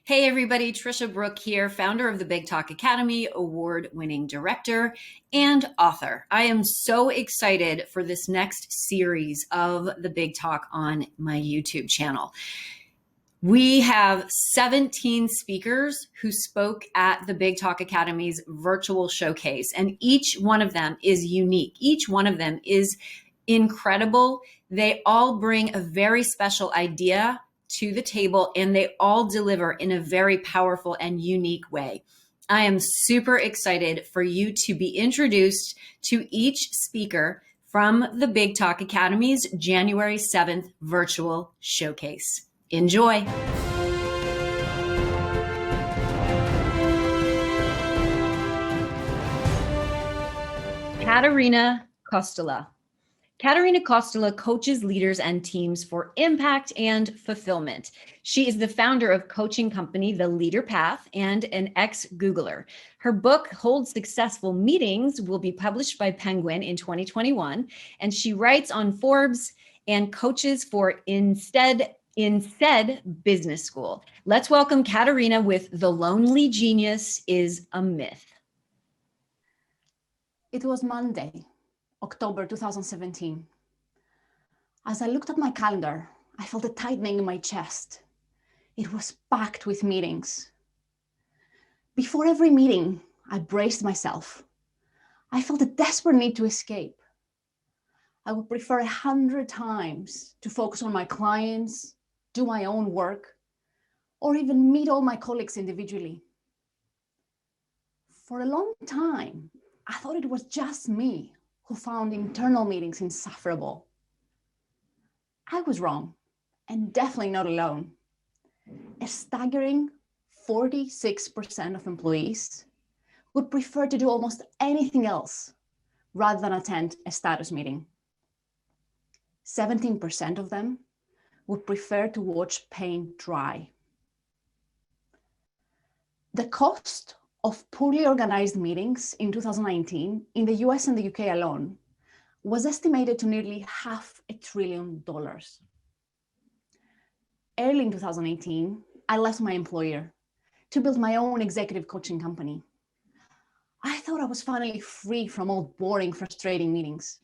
Hey everybody, Tricia Brouk here, founder of the Big Talk Academy, award-winning director and author. I am so excited for this next series of the Big Talk on my YouTube channel. We have 17 speakers who spoke at the Big Talk Academy's virtual showcase, and each one of them is unique. Each one of them is incredible. They all bring a very special idea to the table, and they all deliver in a very powerful and unique way. I am super excited for you to be introduced to each speaker from the Big Talk Academy's January 7th virtual showcase. Enjoy. Caterina Kostoula. Caterina Kostoula coaches leaders and teams for impact and fulfillment. She is the founder of coaching company, The Leaderpath, and an ex-Googler. Her book, Hold Successful Meetings, will be published by Penguin in 2021, and she writes on Forbes and coaches for Instead Business School. Let's welcome Caterina with The Lonely Genius is a Myth. It was Monday, October 2017. As I looked at my calendar, I felt a tightening in my chest. It was packed with meetings. Before every meeting, I braced myself. I felt a desperate need to escape. I would prefer 100 times to focus on my clients, do my own work, or even meet all my colleagues individually. For a long time, I thought it was just me who found internal meetings insufferable. I was wrong, and definitely not alone. A staggering 46% of employees would prefer to do almost anything else rather than attend a status meeting. 17% of them would prefer to watch paint dry. The cost of poorly organized meetings in 2019 in the US and the UK alone was estimated to nearly $500 billion. Early in 2018, I left my employer to build my own executive coaching company. I thought I was finally free from all boring, frustrating meetings.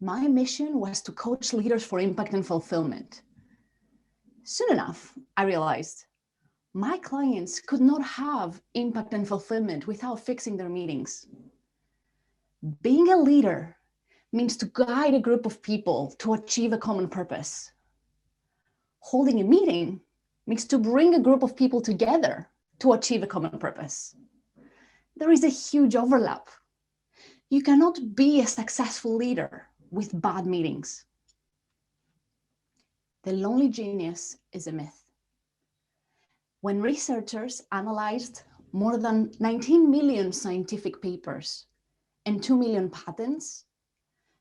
My mission was to coach leaders for impact and fulfillment. Soon enough, I realized my clients could not have impact and fulfillment without fixing their meetings. Being a leader means to guide a group of people to achieve a common purpose. Holding a meeting means to bring a group of people together to achieve a common purpose. There is a huge overlap. You cannot be a successful leader with bad meetings. The lonely genius is a myth. When researchers analyzed more than 19 million scientific papers and 2 million patents,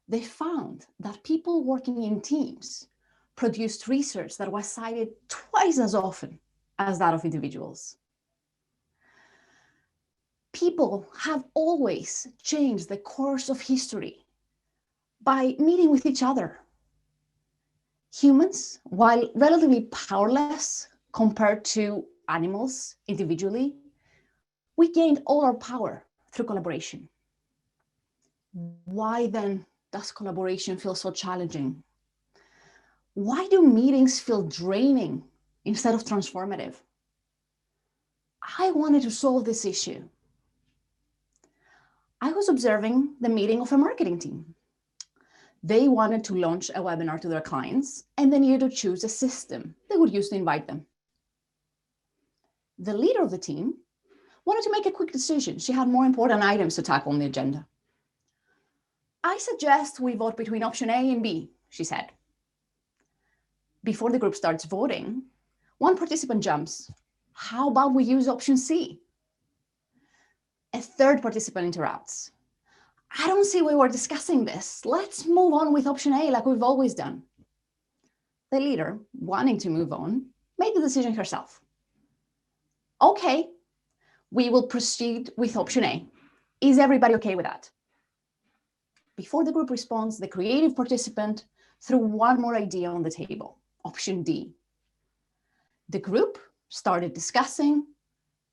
they found that people working in teams produced research that was cited twice as often as that of individuals. People have always changed the course of history by meeting with each other. Humans, while relatively powerless compared to animals individually, we gained all our power through collaboration. Why then does collaboration feel so challenging? Why do meetings feel draining instead of transformative? I wanted to solve this issue. I was observing the meeting of a marketing team. They wanted to launch a webinar to their clients, and they needed to choose a system they would use to invite them. The leader of the team wanted to make a quick decision. She had more important items to tackle on the agenda. I suggest we vote between option A and B, she said. Before the group starts voting, one participant jumps. How about we use option C? A third participant interrupts. I don't see why we're discussing this. Let's move on with option A like we've always done. The leader, wanting to move on, made the decision herself. Okay, we will proceed with option A. Is everybody okay with that? Before the group responds, the creative participant threw one more idea on the table, option D. The group started discussing.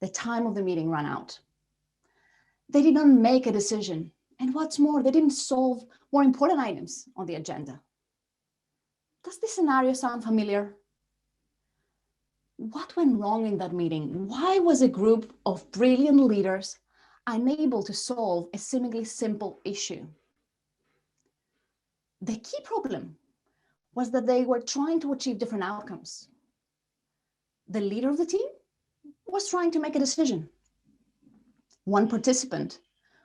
The time of the meeting ran out. They did not make a decision. And what's more, they didn't solve more important items on the agenda. Does this scenario sound familiar? What went wrong in that meeting? Why was a group of brilliant leaders unable to solve a seemingly simple issue? The key problem was that they were trying to achieve different outcomes. The leader of the team was trying to make a decision. One participant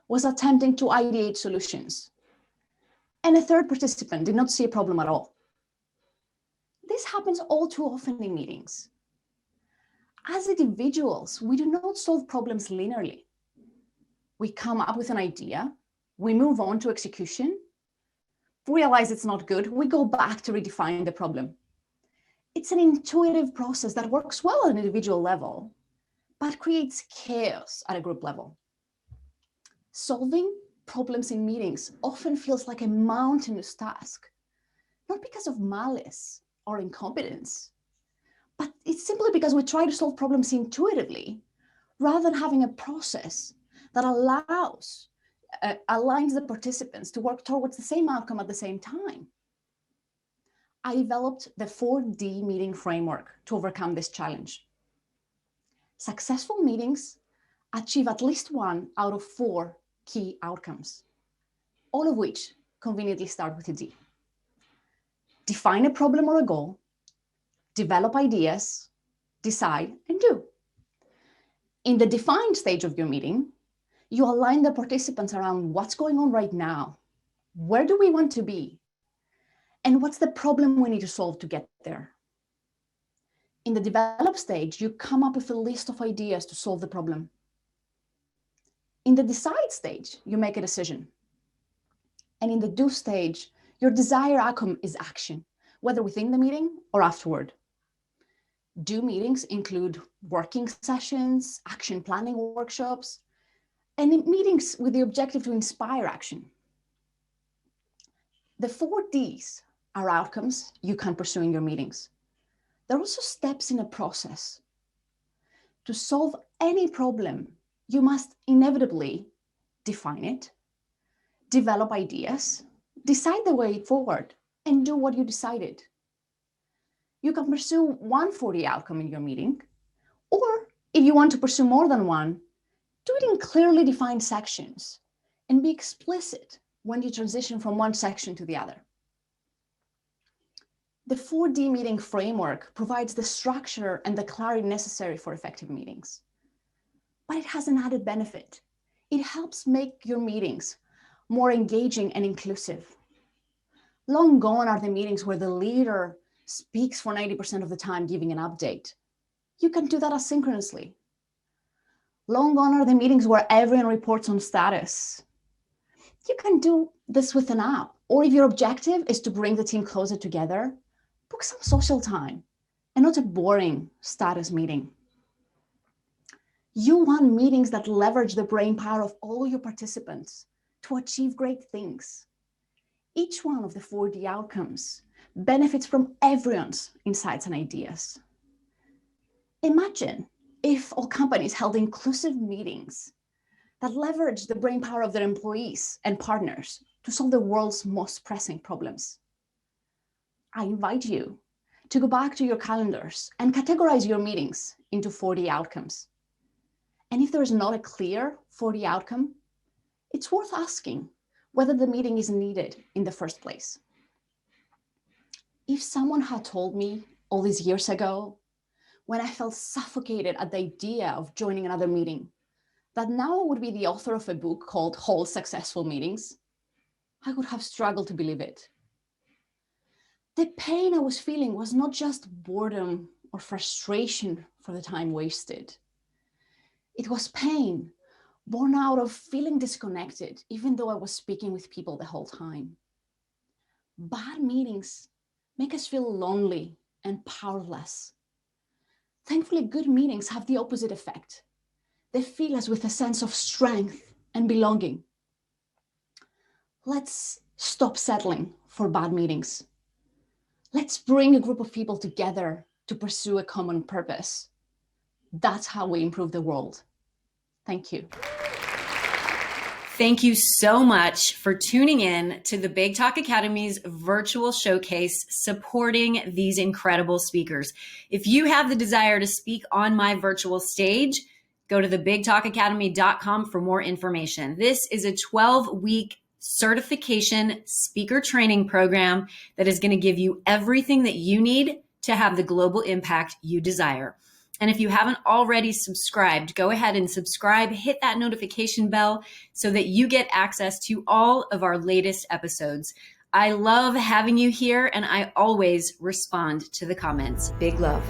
was attempting to ideate solutions, and a third participant did not see a problem at all. This happens all too often in meetings. As individuals, we do not solve problems linearly. We come up with an idea, we move on to execution, realize it's not good, we go back to redefine the problem. It's an intuitive process that works well at an individual level, but creates chaos at a group level. Solving problems in meetings often feels like a mountainous task, not because of malice or incompetence, but it's simply because we try to solve problems intuitively rather than having a process that aligns the participants to work towards the same outcome at the same time. I developed the 4D meeting framework to overcome this challenge. Successful meetings achieve at least 1 out of 4 key outcomes, all of which conveniently start with a D. Define a problem or a goal, develop ideas, decide, and do. In the define stage of your meeting, you align the participants around what's going on right now, where do we want to be, and what's the problem we need to solve to get there. In the develop stage, you come up with a list of ideas to solve the problem. In the decide stage, you make a decision. And in the do stage, your desired outcome is action, whether within the meeting or afterward. Do meetings include working sessions, action planning workshops, and in meetings with the objective to inspire action. The 4 Ds are outcomes you can pursue in your meetings. They're also steps in a process. To solve any problem, you must inevitably define it, develop ideas, decide the way forward, and do what you decided. You can pursue one 4D outcome in your meeting, or if you want to pursue more than one, do it in clearly defined sections and be explicit when you transition from one section to the other. The 4D meeting framework provides the structure and the clarity necessary for effective meetings. But it has an added benefit. It helps make your meetings more engaging and inclusive. Long gone are the meetings where the leader speaks for 90% of the time, giving an update. You can do that asynchronously. Long gone are the meetings where everyone reports on status. You can do this with an app, or if your objective is to bring the team closer together, book some social time and not a boring status meeting. You want meetings that leverage the brain power of all your participants to achieve great things. Each one of the 4D outcomes benefits from everyone's insights and ideas. Imagine if all companies held inclusive meetings that leverage the brain power of their employees and partners to solve the world's most pressing problems. I invite you to go back to your calendars and categorize your meetings into 4D outcomes. And if there is not a clear 4D outcome, it's worth asking whether the meeting is needed in the first place. If someone had told me all these years ago, when I felt suffocated at the idea of joining another meeting, that now I would be the author of a book called Hold Successful Meetings, I would have struggled to believe it. The pain I was feeling was not just boredom or frustration for the time wasted. It was pain born out of feeling disconnected, even though I was speaking with people the whole time. Bad meetings make us feel lonely and powerless. Thankfully, good meetings have the opposite effect. They fill us with a sense of strength and belonging. Let's stop settling for bad meetings. Let's bring a group of people together to pursue a common purpose. That's how we improve the world. Thank you. Thank you so much for tuning in to the Big Talk Academy's virtual showcase supporting these incredible speakers. If you have the desire to speak on my virtual stage, go to thebigtalkacademy.com for more information. This is a 12-week certification speaker training program that is going to give you everything that you need to have the global impact you desire. And if you haven't already subscribed, go ahead and subscribe, hit that notification bell so that you get access to all of our latest episodes. I love having you here, and I always respond to the comments. Big love.